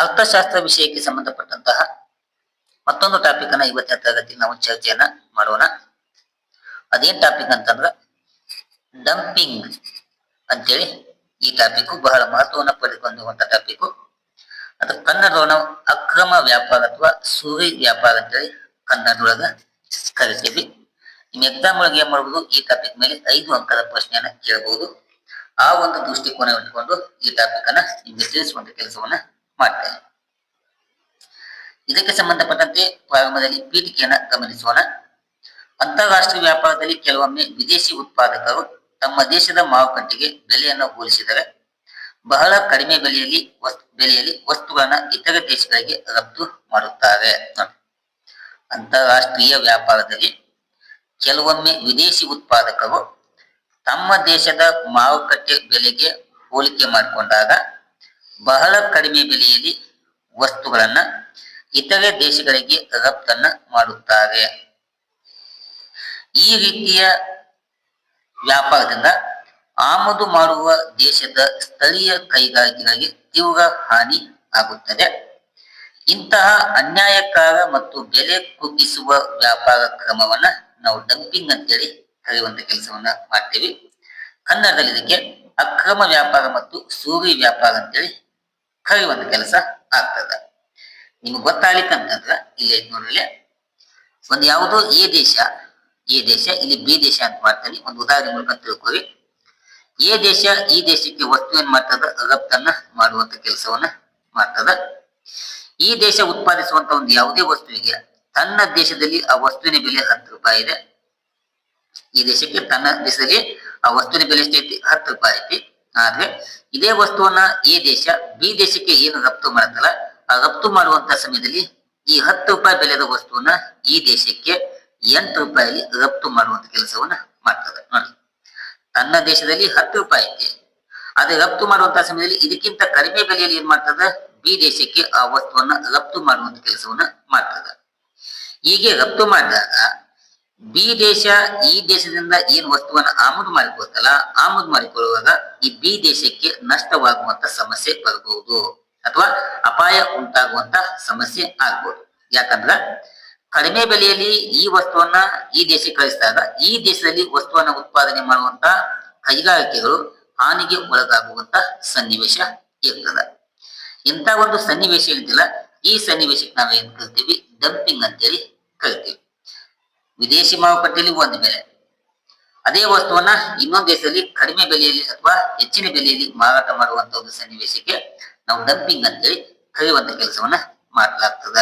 ಅರ್ಥಶಾಸ್ತ್ರ ವಿಷಯಕ್ಕೆ ಸಂಬಂಧಪಟ್ಟಂತಹ ಮತ್ತೊಂದು ಟಾಪಿಕ್ ಅನ್ನ ಇವತ್ತಿನ ತರಗತಿ ನಾವು ಚರ್ಚೆಯನ್ನ ಮಾಡೋಣ. ಅದೇನ್ ಟಾಪಿಕ್ ಅಂತಂದ್ರ ಡಂಪಿಂಗ್ ಅಂತೇಳಿ. ಈ ಟಾಪಿಕ್ ಬಹಳ ಮಹತ್ವವನ್ನು ಪಡೆದುಕೊಂಡಿರುವಂತಹ ಟಾಪಿಕ್. ಅದು ಕನ್ನಡದೊಳಗ ಅಕ್ರಮ ವ್ಯಾಪಾರ ಅಥವಾ ಸುರಿ ವ್ಯಾಪಾರ ಅಂತೇಳಿ ಕನ್ನಡದೊಳಗ ಕರಿತೀವಿ. ನಿಮ್ಮ ಎಕ್ಸಾಮ್ ಒಳಗೆ ಏನ್ ಮಾಡಬಹುದು, ಈ ಟಾಪಿಕ್ ಮೇಲೆ 5 ಅಂಕದ ಪ್ರಶ್ನೆಯನ್ನ ಕೇಳಬಹುದು. ಆ ಒಂದು ದೃಷ್ಟಿಕೋನ ಇಟ್ಟುಕೊಂಡು ಈ ಟಾಪಿಕ್ ಅನ್ನ ನಿಮಗೆ ತಿಳಿಸುವಂತ ಕೆಲಸವನ್ನ ಮಾಡ್ತೇನೆ. ಇದಕ್ಕೆ ಸಂಬಂಧಪಟ್ಟಂತೆ ಪ್ರಾರಂಭದಲ್ಲಿ ಪೀಠಿಕೆಯನ್ನ ಗಮನಿಸೋಣ. ಅಂತಾರಾಷ್ಟ್ರೀಯ ವ್ಯಾಪಾರದಲ್ಲಿ ಕೆಲವೊಮ್ಮೆ ವಿದೇಶಿ ಉತ್ಪಾದಕರು ತಮ್ಮ ದೇಶದ ಮಾರುಕಟ್ಟೆಗೆ ಬೆಲೆಯನ್ನು ಹೋಲಿಸಿದರೆ ಬಹಳ ಕಡಿಮೆ ಬೆಲೆಯಲ್ಲಿ ವಸ್ತುಗಳನ್ನ ಇತರ ದೇಶಗಳಿಗೆ ರಫ್ತು ಮಾಡುತ್ತಾರೆ. ಅಂತಾರಾಷ್ಟ್ರೀಯ ವ್ಯಾಪಾರದಲ್ಲಿ ಕೆಲವೊಮ್ಮೆ ವಿದೇಶಿ ಉತ್ಪಾದಕರು ತಮ್ಮ ದೇಶದ ಮಾರುಕಟ್ಟೆ ಬೆಲೆಗೆ ಹೋಲಿಕೆ ಮಾಡಿಕೊಂಡಾಗ ಬಹಳ ಕಡಿಮೆ ಬೆಲೆಯಲ್ಲಿ ವಸ್ತುಗಳನ್ನ ಇತರೆ ದೇಶಗಳಿಗೆ ರಫ್ತನ್ನ ಮಾಡುತ್ತಾರೆ. ಈ ರೀತಿಯ ವ್ಯಾಪಾರದಿಂದ ಆಮದು ಮಾಡುವ ದೇಶದ ಸ್ಥಳೀಯ ಕೈಗಾರಿಕೆಗಳಿಗೆ ತೀವ್ರ ಹಾನಿ ಆಗುತ್ತದೆ. ಇಂತಹ ಅನ್ಯಾಯಕಾರ ಮತ್ತು ಬೆಲೆ ಕುಗ್ಗಿಸುವ ವ್ಯಾಪಾರ ಕ್ರಮವನ್ನ ನಾವು ಡಂಪಿಂಗ್ ಅಂತೇಳಿ ಕರೆಯುವಂತ ಕೆಲಸವನ್ನ ಮಾಡ್ತೇವೆ. ಕನ್ನಡದಲ್ಲಿ ಇದಕ್ಕೆ ಅಕ್ರಮ ವ್ಯಾಪಾರ ಮತ್ತು ಸೂರಿ ವ್ಯಾಪಾರ ಅಂತೇಳಿ ಕರೆಯುವಂತ ಕೆಲಸ ಆಗ್ತದ. ನಿಮ್ಗೆ ಗೊತ್ತಾಗ್ಲಿಕ್ಕಂತಂದ್ರ ಇಲ್ಲಿ ನೋಡ್ರಿ, ಒಂದು ಯಾವುದೋ ಎ ದೇಶ ಇಲ್ಲಿ ಬಿ ದೇಶ ಅಂತ ಮಾಡ್ತಾನೆ. ಒಂದು ಉದಾಹರಣೆ ಮೂಲಕ ತಿಳ್ಕೊರಿ. ಎ ದೇಶ ಈ ದೇಶಕ್ಕೆ ವಸ್ತು ಏನ್ ಮಾಡ್ತದ, ರಫ್ತನ್ನ ಮಾಡುವಂತ ಕೆಲಸವನ್ನ ಮಾಡ್ತದ. ಈ ದೇಶ ಉತ್ಪಾದಿಸುವಂತ ಒಂದು ಯಾವುದೇ ವಸ್ತುವಿಗೆ ತನ್ನ ದೇಶದಲ್ಲಿ ಆ ವಸ್ತುವಿನ ಬೆಲೆ 10 ರೂಪಾಯಿ ಇದೆ. ಈ ದೇಶಕ್ಕೆ ತನ್ನ ದೇಶದಲ್ಲಿ ಆ ವಸ್ತುವಿನ ಬೆಲೆ ಎಷ್ಟೈತಿ, 10 ರೂಪಾಯಿ ಐತಿ. ಆದ್ರೆ ಇದೇ ವಸ್ತುವನ್ನ ಎ ದೇಶ ಬಿ ದೇಶಕ್ಕೆ ಏನು ರಫ್ತು ಮಾಡತ್ತಲ್ಲ, ಆ ರಫ್ತು ಮಾಡುವಂತ ಸಮಯದಲ್ಲಿ ಈ 10 ರೂಪಾಯಿ ಬೆಲೆದ ವಸ್ತುವನ್ನ ಈ ದೇಶಕ್ಕೆ 8 ರೂಪಾಯಿಲಿ ರಫ್ತು ಮಾಡುವಂತ ಕೆಲಸವನ್ನ ಮಾಡ್ತದೆ. ನೋಡಿ, ತನ್ನ ದೇಶದಲ್ಲಿ 10 ರೂಪಾಯಿ ಐತಿ, ಅದೇ ರಫ್ತು ಮಾಡುವಂತ ಸಮಯದಲ್ಲಿ ಇದಕ್ಕಿಂತ ಕಡಿಮೆ ಬೆಲೆಯಲ್ಲಿ ಏನ್ ಮಾಡ್ತದ, ಬಿ ದೇಶಕ್ಕೆ ಆ ವಸ್ತುವನ್ನ ರಫ್ತು ಮಾಡುವಂತ ಕೆಲಸವನ್ನ ಮಾಡ್ತದ. ಹೀಗೆ ರಫ್ತು ಮಾಡಿದಾಗ ಬಿ ದೇಶ ಈ ದೇಶದಿಂದ ಏನ್ ವಸ್ತುವನ್ನ ಆಮದು ಮಾಡಿಕೊಳ್ತಲ್ಲ, ಆಮದು ಮಾಡಿಕೊಳ್ಳುವಾಗ ಈ ಬಿ ದೇಶಕ್ಕೆ ನಷ್ಟವಾಗುವಂತ ಸಮಸ್ಯೆ ಬರಬಹುದು ಅಥವಾ ಅಪಾಯ ಉಂಟಾಗುವಂತ ಸಮಸ್ಯೆ ಆಗ್ಬಹುದು. ಯಾಕಂದ್ರ ಕಡಿಮೆ ಬೆಲೆಯಲ್ಲಿ ಈ ವಸ್ತುವನ್ನ ಈ ದೇಶಕ್ಕೆ ಕಳಿಸಿದಾಗ ಈ ದೇಶದಲ್ಲಿ ವಸ್ತುವನ್ನ ಉತ್ಪಾದನೆ ಮಾಡುವಂತ ಕೈಗಾರಿಕೆಗಳು ಹಾನಿಗೆ ಒಳಗಾಗುವಂತ ಸನ್ನಿವೇಶ ಇರ್ತದ. ಇಂಥ ಒಂದು ಸನ್ನಿವೇಶ ಏನಿಲ್ಲ, ಈ ಸನ್ನಿವೇಶಕ್ಕೆ ನಾವೇನ್ ಕರಿತೀವಿ, ಡಂಪಿಂಗ್ ಅಂತೇಳಿ ಕರಿತೀವಿ. ವಿದೇಶಿ ಮಾರುಕಟ್ಟೆಯಲ್ಲಿ ಒಂದು ಬೆಲೆ, ಅದೇ ವಸ್ತುವನ್ನ ಇನ್ನೊಂದು ದೇಶದಲ್ಲಿ ಕಡಿಮೆ ಬೆಲೆಯಲ್ಲಿ ಅಥವಾ ಹೆಚ್ಚಿನ ಬೆಲೆಯಲ್ಲಿ ಮಾರಾಟ ಮಾಡುವಂತ ಒಂದು ಸನ್ನಿವೇಶಕ್ಕೆ ನಾವು ಡಂಪಿಂಗ್ ಅಂತೇಳಿ ಕರೆಯುವಂತ ಕೆಲಸವನ್ನ ಮಾಡಲಾಗ್ತದ.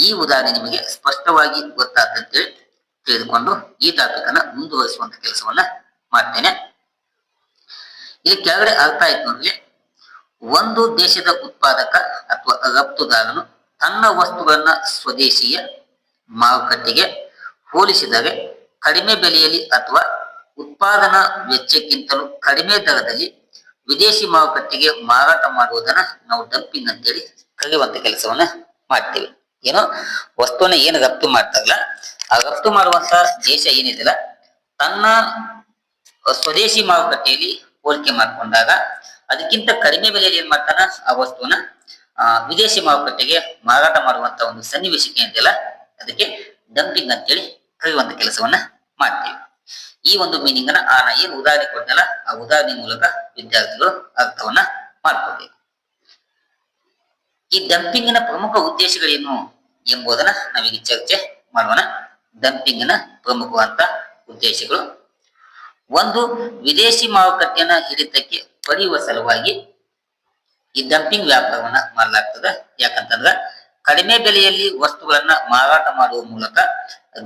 ಈ ಉದಾಹರಣೆ ನಿಮಗೆ ಸ್ಪಷ್ಟವಾಗಿ ಗೊತ್ತಾಗ್ತಂತೇಳಿ ತಿಳಿದುಕೊಂಡು ಈ ಟಾಪಿಕ್ ಅನ್ನ ಮುಂದುವರಿಸುವಂತ ಕೆಲಸವನ್ನ ಮಾಡ್ತೇನೆ. ಇಲ್ಲಿ ಕೆಳಗಡೆ ಅರ್ಥ ಆಯ್ತು ನೋಡ್ರಿ. ಒಂದು ದೇಶದ ಉತ್ಪಾದಕ ಅಥವಾ ರಫ್ತುದಾರನು ತನ್ನ ವಸ್ತುಗಳನ್ನ ಸ್ವದೇಶಿಯ ಮಾರುಕಟ್ಟೆಗೆ ಹೋಲಿಸಿದರೆ ಕಡಿಮೆ ಬೆಲೆಯಲ್ಲಿ ಅಥವಾ ಉತ್ಪಾದನಾ ವೆಚ್ಚಕ್ಕಿಂತಲೂ ಕಡಿಮೆ ದರದಲ್ಲಿ ವಿದೇಶಿ ಮಾರುಕಟ್ಟೆಗೆ ಮಾರಾಟ ಮಾಡುವುದನ್ನ ನಾವು ಡಂಪಿಂಗ್ ಅಂತೇಳಿ ಕರೆಯುವಂತ ಕೆಲಸವನ್ನ ಮಾಡ್ತೇವೆ. ಏನೋ ವಸ್ತುವನ್ನ ಏನು ರಫ್ತು ಮಾಡ್ತಾರಲ್ಲ, ಆ ರಫ್ತು ಮಾಡುವಂತ ದೇಶ ಏನಿದೆಯಲ್ಲ, ತನ್ನ ಸ್ವದೇಶಿ ಮಾರುಕಟ್ಟೆಯಲ್ಲಿ ಹೋಲಿಕೆ ಮಾಡ್ಕೊಂಡಾಗ ಅದಕ್ಕಿಂತ ಕಡಿಮೆ ಬೆಲೆಯಲ್ಲಿ ಏನ್ ಮಾಡ್ತಾನ, ಆ ವಸ್ತುವನ್ನ ವಿದೇಶಿ ಮಾರುಕಟ್ಟೆಗೆ ಮಾರಾಟ ಮಾಡುವಂತ ಒಂದು ಸನ್ನಿವೇಶಕ್ಕೆ ಏನಿದೆಯಲ್ಲ, ಅದಕ್ಕೆ ಡಂಪಿಂಗ್ ಅಂತೇಳಿ ಕರೆಯುವಂತ ಕೆಲಸವನ್ನ ಮಾಡ್ತೇವೆ. ಈ ಒಂದು ಮೀನಿಂಗ್ ಅನ್ನ ನಾ ಏನು ಉದಾಹರಣೆ ಕೊಟ್ಟನಲ್ಲ, ಆ ಉದಾಹರಣೆ ಮೂಲಕ ವಿದ್ಯಾರ್ಥಿಗಳು ಅರ್ಥವನ್ನ ಮಾಡ್ಕೋಬೇಕು. ಈ ಡಂಪಿಂಗಿನ ಪ್ರಮುಖ ಉದ್ದೇಶಗಳೇನು ಎಂಬುದನ್ನ ನಾವೀಗ ಚರ್ಚೆ ಮಾಡೋಣ. ಡಂಪಿಂಗಿನ ಪ್ರಮುಖವಾದ ಉದ್ದೇಶಗಳು: ಒಂದು, ವಿದೇಶಿ ಮಾರುಕಟ್ಟೆಯನ್ನ ಹಿಡಿತಕ್ಕೆ ಪಡೆಯುವ ಸಲುವಾಗಿ ಈ ಡಂಪಿಂಗ್ ವ್ಯಾಪಾರವನ್ನ ಮಾಡಲಾಗ್ತದೆ. ಯಾಕಂತಂದ್ರ ಕಡಿಮೆ ಬೆಲೆಯಲ್ಲಿ ವಸ್ತುಗಳನ್ನ ಮಾರಾಟ ಮಾಡುವ ಮೂಲಕ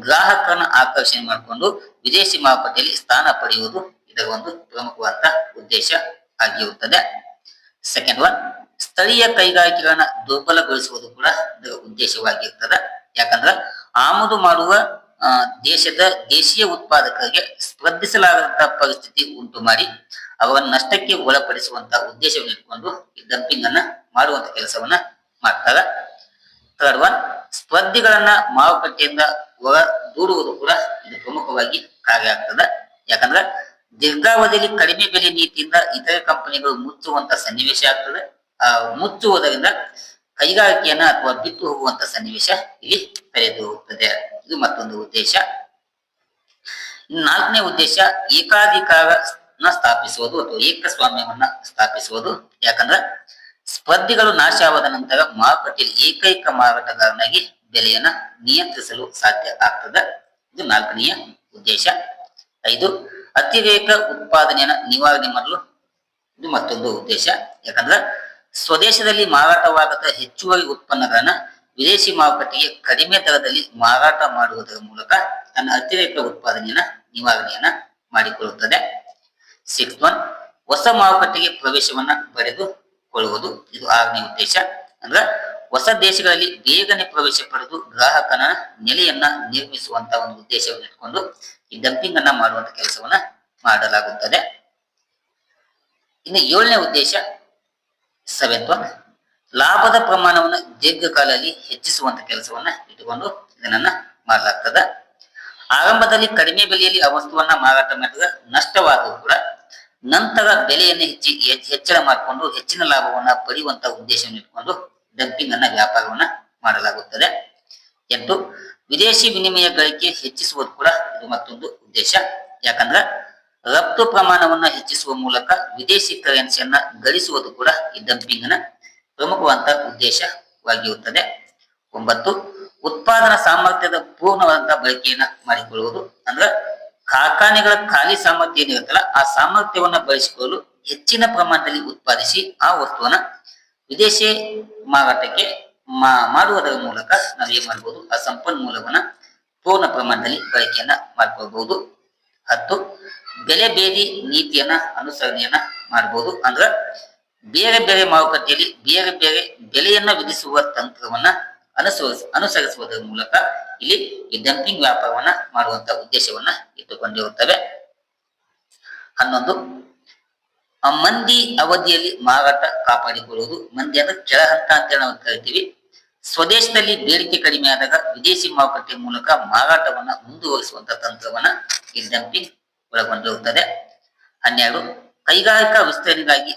ಗ್ರಾಹಕರನ್ನ ಆಕರ್ಷಣೆ ಮಾಡಿಕೊಂಡು ವಿದೇಶಿ ಮಾರುಕಟ್ಟೆಯಲ್ಲಿ ಸ್ಥಾನ ಪಡೆಯುವುದು ಇದರ ಒಂದು ಪ್ರಮುಖವಾದ ಉದ್ದೇಶ ಆಗಿರುತ್ತದೆ. ಸೆಕೆಂಡ್ ಒನ್, ಸ್ಥಳೀಯ ಕೈಗಾರಿಕೆಗಳನ್ನ ದುರ್ಬಲಗೊಳಿಸುವುದು ಕೂಡ ಇದರ ಉದ್ದೇಶವಾಗಿರ್ತದೆ. ಯಾಕಂದ್ರ ಆಮದು ಮಾಡುವ ದೇಶದ ದೇಶೀಯ ಉತ್ಪಾದಕರಿಗೆ ಸ್ಪರ್ಧಿಸಲಾಗದಂತಹ ಪರಿಸ್ಥಿತಿ ಉಂಟು ಮಾಡಿ ಅವರನ್ನು ನಷ್ಟಕ್ಕೆ ಒಳಪಡಿಸುವಂತಹ ಉದ್ದೇಶವನ್ನು ಇಟ್ಕೊಂಡು ಈ ಡಂಪಿಂಗ್ ಅನ್ನ ಮಾಡುವಂತ ಕೆಲಸವನ್ನ ಮಾಡ್ತಾರೆ. ಥರ್ಡ್ ಒನ್, ಸ್ಪರ್ಧಿಗಳನ್ನ ಮಾರುಕಟ್ಟೆಯಿಂದ ಹೊರ ದೂಡುವುದು ಕೂಡ ಇದು ಪ್ರಮುಖವಾಗಿ ಕಾರ್ಯ ಆಗ್ತದೆ. ಯಾಕಂದ್ರೆ ದೀರ್ಘಾವಧಿಯಲ್ಲಿ ಕಡಿಮೆ ಬೆಲೆ ನೀತಿಯಿಂದ ಇತರೆ ಕಂಪನಿಗಳು ಮುಚ್ಚುವಂತ ಸನ್ನಿವೇಶ ಆಗ್ತದೆ. ಮುಚ್ಚುವುದರಿಂದ ಕೈಗಾರಿಕೆಯನ್ನ ಅಥವಾ ಬಿಟ್ಟು ಹೋಗುವಂತ ಸನ್ನಿವೇಶ ಇಲ್ಲಿ ತಲೆದು ಹೋಗ್ತದೆ. ಇದು ಮತ್ತೊಂದು ಉದ್ದೇಶ. ನಾಲ್ಕನೇ ಉದ್ದೇಶ ಏಕಾಧಿಕಾರನ ಸ್ಥಾಪಿಸುವುದು ಅಥವಾ ಏಕಸ್ವಾಮ್ಯವನ್ನ ಸ್ಥಾಪಿಸುವುದು. ಯಾಕಂದ್ರೆ ಸ್ಪರ್ಧಿಗಳು ನಾಶವಾದ ನಂತರ ಮಾರುಕಟ್ಟೆಯಲ್ಲಿ ಏಕೈಕ ಮಾರಾಟಗಾರನಾಗಿ ಬೆಲೆಯನ್ನ ನಿಯಂತ್ರಿಸಲು ಸಾಧ್ಯ ಆಗ್ತದೆ. ಇದು ನಾಲ್ಕನೆಯ ಉದ್ದೇಶ. 5, ಅತಿರೇಕ ಉತ್ಪಾದನೆಯನ್ನ ನಿವಾರಣೆ ಮಾಡಲು. ಇದು ಮತ್ತೊಂದು ಉದ್ದೇಶ. ಯಾಕಂದ್ರೆ ಸ್ವದೇಶದಲ್ಲಿ ಮಾರಾಟವಾಗದ ಹೆಚ್ಚುವರಿ ಉತ್ಪನ್ನಗಳನ್ನ ವಿದೇಶಿ ಮಾರುಕಟ್ಟೆಗೆ ಕಡಿಮೆ ದರದಲ್ಲಿ ಮಾರಾಟ ಮಾಡುವುದರ ಮೂಲಕ ತನ್ನ ಅತಿರೇಕ ಉತ್ಪಾದನೆಯನ್ನ ನಿವಾರಣೆಯನ್ನ ಮಾಡಿಕೊಳ್ಳುತ್ತದೆ. 6 ಹೊಸ ಮಾರುಕಟ್ಟೆಗೆ ಪ್ರವೇಶವನ್ನ ಪಡೆದುಕೊಳ್ಳುವುದು. ಇದು 6ನೇ ಉದ್ದೇಶ. ಅಂದ್ರೆ ಹೊಸ ದೇಶಗಳಲ್ಲಿ ಬೇಗನೆ ಪ್ರವೇಶ ಪಡೆದು ಗ್ರಾಹಕನ ನೆಲೆಯನ್ನ ನಿರ್ಮಿಸುವಂತ ಒಂದು ಉದ್ದೇಶವನ್ನು ಇಟ್ಕೊಂಡು ಈ ಡಂಪಿಂಗ್ ಅನ್ನ ಮಾಡುವಂತ ಕೆಲಸವನ್ನ ಮಾಡಲಾಗುತ್ತದೆ. ಇನ್ನು 7ನೇ ಉದ್ದೇಶ 7th ಲಾಭದ ಪ್ರಮಾಣವನ್ನು ದೀರ್ಘಕಾಲದಲ್ಲಿ ಹೆಚ್ಚಿಸುವಂತ ಕೆಲಸವನ್ನ ಇಟ್ಟುಕೊಂಡು ಇದನ್ನ ಮಾಡಲಾಗ್ತದ. ಆರಂಭದಲ್ಲಿ ಕಡಿಮೆ ಬೆಲೆಯಲ್ಲಿ ಆ ವಸ್ತುವನ್ನ ಮಾರಾಟ ಮಾಡಿದ್ರೆ ನಷ್ಟವಾದರೂ ಕೂಡ ನಂತರ ಬೆಲೆಯನ್ನು ಹೆಚ್ಚಳ ಮಾಡಿಕೊಂಡು ಹೆಚ್ಚಿನ ಲಾಭವನ್ನ ಪಡೆಯುವಂತ ಉದ್ದೇಶವನ್ನು ಇಟ್ಕೊಂಡು ಡಂಪಿಂಗ್ ಅನ್ನ ವ್ಯಾಪಾರವನ್ನ ಮಾಡಲಾಗುತ್ತದೆ. 8 ವಿದೇಶಿ ವಿನಿಮಯ ಗಳಿಕೆ ಹೆಚ್ಚಿಸುವುದು ಕೂಡ ಇದು ಮತ್ತೊಂದು ಉದ್ದೇಶ. ಯಾಕಂದ್ರೆ ರಫ್ತು ಪ್ರಮಾಣವನ್ನ ಹೆಚ್ಚಿಸುವ ಮೂಲಕ ವಿದೇಶಿ ಕರೆನ್ಸಿಯನ್ನ ಗಳಿಸುವುದು ಕೂಡ ಈ ಡಂಪಿಂಗ್ ನ ಪ್ರಮುಖವಾದ ಉದ್ದೇಶವಾಗಿರುತ್ತದೆ. 9 ಉತ್ಪಾದನಾ ಸಾಮರ್ಥ್ಯದ ಪೂರ್ಣವಾದಂತಹ ಬಳಕೆಯನ್ನ ಮಾಡಿಕೊಳ್ಳುವುದು. ಅಂದ್ರೆ ಕಾರ್ಖಾನೆಗಳ ಖಾಲಿ ಸಾಮರ್ಥ್ಯ ಏನಿರುತ್ತಲ್ಲ ಆ ಸಾಮರ್ಥ್ಯವನ್ನ ಬಳಸಿಕೊಳ್ಳಲು ಹೆಚ್ಚಿನ ಪ್ರಮಾಣದಲ್ಲಿ ಉತ್ಪಾದಿಸಿ ಆ ವಸ್ತುವನ್ನ ವಿದೇಶಿ ಮಾರಾಟಕ್ಕೆ ಮಾಡುವುದರ ಮೂಲಕ ನಾವು ಏನ್ ಮಾಡಬಹುದು, ಆ ಸಂಪನ್ಮೂಲವನ್ನ ಪೂರ್ಣ ಪ್ರಮಾಣದಲ್ಲಿ ಬಳಕೆಯನ್ನ ಮಾಡ್ಕೊಳ್ಬಹುದು. 10 ಬೆಲೆ ಬೇದಿ ನೀತಿಯನ್ನ ಅನುಸರಣೆಯನ್ನ ಮಾಡಬಹುದು. ಅಂದ್ರ ಬೇರೆ ಬೇರೆ ಮಾರುಕಟ್ಟೆಯಲ್ಲಿ ಬೇರೆ ಬೇರೆ ಬೆಲೆಯನ್ನ ವಿಧಿಸುವ ತಂತ್ರವನ್ನ ಅನುಸರಿಸುವುದರ ಮೂಲಕ ಇಲ್ಲಿ ಈ ಡಂಪಿಂಗ್ ವ್ಯಾಪಾರವನ್ನ ಮಾಡುವಂತ ಉದ್ದೇಶವನ್ನ ಇಟ್ಟುಕೊಂಡಿರುತ್ತವೆ. 11 ಮಂದಿ ಅವಧಿಯಲ್ಲಿ ಮಾರಾಟ ಕಾಪಾಡಿಕೊಳ್ಳುವುದು. ಮಂದಿ ಅಂದ್ರೆ ಕೆಳಹಂತ ಅಂತ ನಾವು ಕರಿತೀವಿ. ಸ್ವದೇಶದಲ್ಲಿ ಬೇಡಿಕೆ ಕಡಿಮೆ ಆದಾಗ ವಿದೇಶಿ ಮಾರುಕಟ್ಟೆ ಮೂಲಕ ಮಾರಾಟವನ್ನ ಮುಂದುವರಿಸುವಂತ ತಂತ್ರವನ್ನ ಈ ಡಂಪಿಂಗ್ ಒಳಗೊಂಡಿರುತ್ತದೆ. 12 ಕೈಗಾರಿಕಾ ವಿಸ್ತರಣೆಗಾಗಿ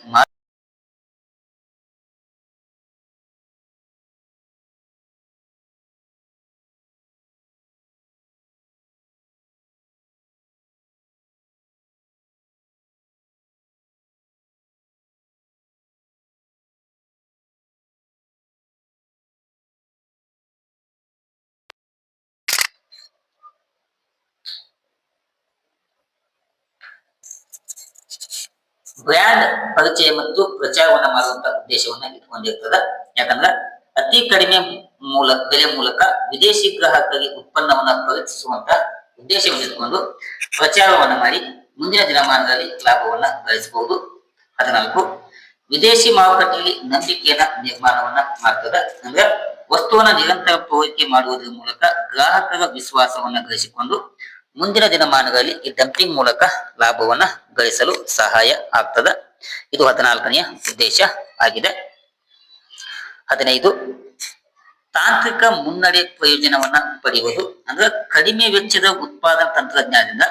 ಬ್ರ್ಯಾಂಡ್ ಪರಿಚಯ ಮತ್ತು ಪ್ರಚಾರವನ್ನ ಮಾಡುವಂತ ಉದ್ದೇಶವನ್ನ ಇಟ್ಕೊಂಡಿರ್ತದ. ಯಾಕಂದ್ರ ಅತಿ ಕಡಿಮೆ ಬೆಲೆ ಮೂಲಕ ವಿದೇಶಿ ಗ್ರಾಹಕರಿಗೆ ಉತ್ಪನ್ನವನ್ನ ಪರಿಚಯಿಸುವಂತ ಉದ್ದೇಶವನ್ನು ಇಟ್ಕೊಂಡು ಪ್ರಚಾರವನ್ನ ಮಾಡಿ ಮುಂದಿನ ದಿನಮಾನಗಳಲ್ಲಿ ಲಾಭವನ್ನ ಗಳಿಸಬಹುದು. 14 ವಿದೇಶಿ ಮಾರುಕಟ್ಟೆಯಲ್ಲಿ ನಂಬಿಕೆಯನ್ನ ನಿರ್ಮಾಣವನ್ನ ಮಾಡ್ತದ. ಅಂದ್ರೆ ವಸ್ತುವನ್ನ ನಿರಂತರ ಪೂರೈಕೆ ಮಾಡುವುದರ ಮೂಲಕ ಗ್ರಾಹಕರ ವಿಶ್ವಾಸವನ್ನ ಗಳಿಸಿಕೊಂಡು ಮುಂದಿನ ದಿನಮಾನಗಳಲ್ಲಿ ಈ ಡಂಪಿಂಗ್ ಮೂಲಕ ಲಾಭವನ್ನ ಗಳಿಸಲು ಸಹಾಯ ಆಗ್ತದ. ಇದು 14ನೇ ಉದ್ದೇಶ ಆಗಿದೆ. 15 ತಾಂತ್ರಿಕ ಮುನ್ನಡೆ ಪ್ರಯೋಜನವನ್ನ ಪಡೆಯುವುದು. ಅಂದ್ರೆ ಕಡಿಮೆ ವೆಚ್ಚದ ಉತ್ಪಾದನಾ ತಂತ್ರಜ್ಞಾನದಿಂದ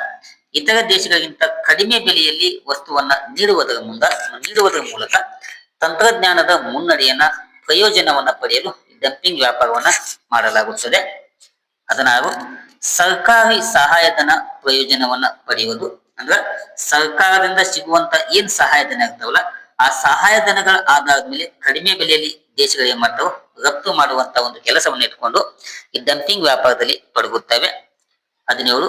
ಇತರ ದೇಶಗಳಿಗಿಂತ ಕಡಿಮೆ ಬೆಲೆಯಲ್ಲಿ ವಸ್ತುವನ್ನ ನೀಡುವುದರ ಮೂಲಕ ತಂತ್ರಜ್ಞಾನದ ಮುನ್ನಡೆಯನ್ನ ಪ್ರಯೋಜನವನ್ನ ಪಡೆಯಲು ಡಂಪಿಂಗ್ ವ್ಯಾಪಾರವನ್ನ ಮಾಡಲಾಗುತ್ತದೆ. 16 ಸರ್ಕಾರಿ ಸಹಾಯಧನ ಪ್ರಯೋಜನವನ್ನ ಪಡೆಯುವುದು. ಅಂದ್ರೆ ಸರ್ಕಾರದಿಂದ ಸಿಗುವಂತ ಏನ್ ಸಹಾಯಧನ ಇರ್ತಾವಲ್ಲ ಆ ಸಹಾಯಧನಗಳ ಆಧಾರದ ಮೇಲೆ ಕಡಿಮೆ ಬೆಲೆಯಲ್ಲಿ ದೇಶಗಳು ಏನ್ ಮಾಡ್ತಾವ ರಫ್ತು ಮಾಡುವಂತ ಒಂದು ಕೆಲಸವನ್ನು ಇಟ್ಕೊಂಡು ಈ ಡಂಪಿಂಗ್ ವ್ಯಾಪಾರದಲ್ಲಿ ತೊಡಗುತ್ತವೆ. 17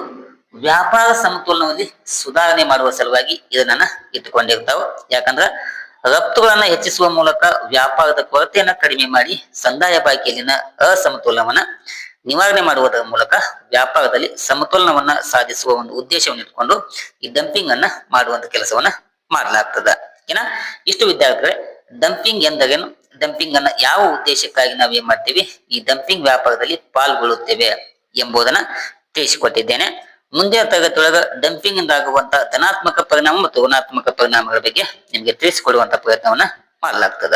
ವ್ಯಾಪಾರ ಸಮತೋಲನದಲ್ಲಿ ಸುಧಾರಣೆ ಮಾಡುವ ಸಲುವಾಗಿ ಇದನ್ನ ಇಟ್ಟುಕೊಂಡಿರ್ತಾವ. ಯಾಕಂದ್ರ ರಫ್ತುಗಳನ್ನ ಹೆಚ್ಚಿಸುವ ಮೂಲಕ ವ್ಯಾಪಾರದ ಕೊರತೆಯನ್ನ ಕಡಿಮೆ ಮಾಡಿ ಸಂದಾಯ ಬಾಕಿಯಲ್ಲಿನ ಅಸಮತೋಲನವನ್ನ ನಿವಾರಣೆ ಮಾಡುವುದರ ಮೂಲಕ ವ್ಯಾಪಾರದಲ್ಲಿ ಸಮತೋಲನವನ್ನ ಸಾಧಿಸುವ ಒಂದು ಉದ್ದೇಶವನ್ನು ಇಟ್ಕೊಂಡು ಈ ಡಂಪಿಂಗ್ ಅನ್ನ ಮಾಡುವಂತ ಕೆಲಸವನ್ನ ಮಾಡಲಾಗ್ತದ. ಏನ ಇಷ್ಟು ವಿದ್ಯಾರ್ಥಿಗಳೇ ಡಂಪಿಂಗ್ ಎಂದರೇನು, ಡಂಪಿಂಗ್ ಅನ್ನ ಯಾವ ಉದ್ದೇಶಕ್ಕಾಗಿ ನಾವು ಏನ್ ಮಾಡ್ತೀವಿ, ಈ ಡಂಪಿಂಗ್ ವ್ಯಾಪಾರದಲ್ಲಿ ಪಾಲ್ಗೊಳ್ಳುತ್ತೇವೆ ಎಂಬುದನ್ನ ತಿಳಿಸಿಕೊಟ್ಟಿದ್ದೇನೆ. ಮುಂದಿನ ತರಗತಿಯೊಳಗ ಡಂಪಿಂಗ್ ಇಂದ ಆಗುವಂತ ಧನಾತ್ಮಕ ಪರಿಣಾಮ ಮತ್ತು ಋಣಾತ್ಮಕ ಪರಿಣಾಮಗಳ ಬಗ್ಗೆ ನಿಮಗೆ ತಿಳಿಸಿಕೊಡುವಂತ ಪ್ರಯತ್ನವನ್ನ ಮಾಡಲಾಗ್ತದ.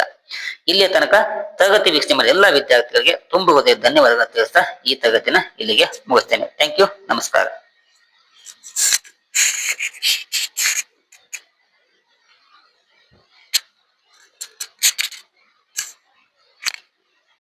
ಇಲ್ಲಿಯ ತನಕ ತರಗತಿ ವೀಕ್ಷಣೆ ಮಾಡಿದ ಎಲ್ಲ ವಿದ್ಯಾರ್ಥಿಗಳಿಗೆ ತುಂಬ ಹೃದಯ ಧನ್ಯವಾದಗಳು ತಿಳಿಸ್ತಾ ಈ ತರಗತಿನ ಇಲ್ಲಿಗೆ ಮುಗಿಸ್ತೇನೆ. Thank you. ನಮಸ್ಕಾರ.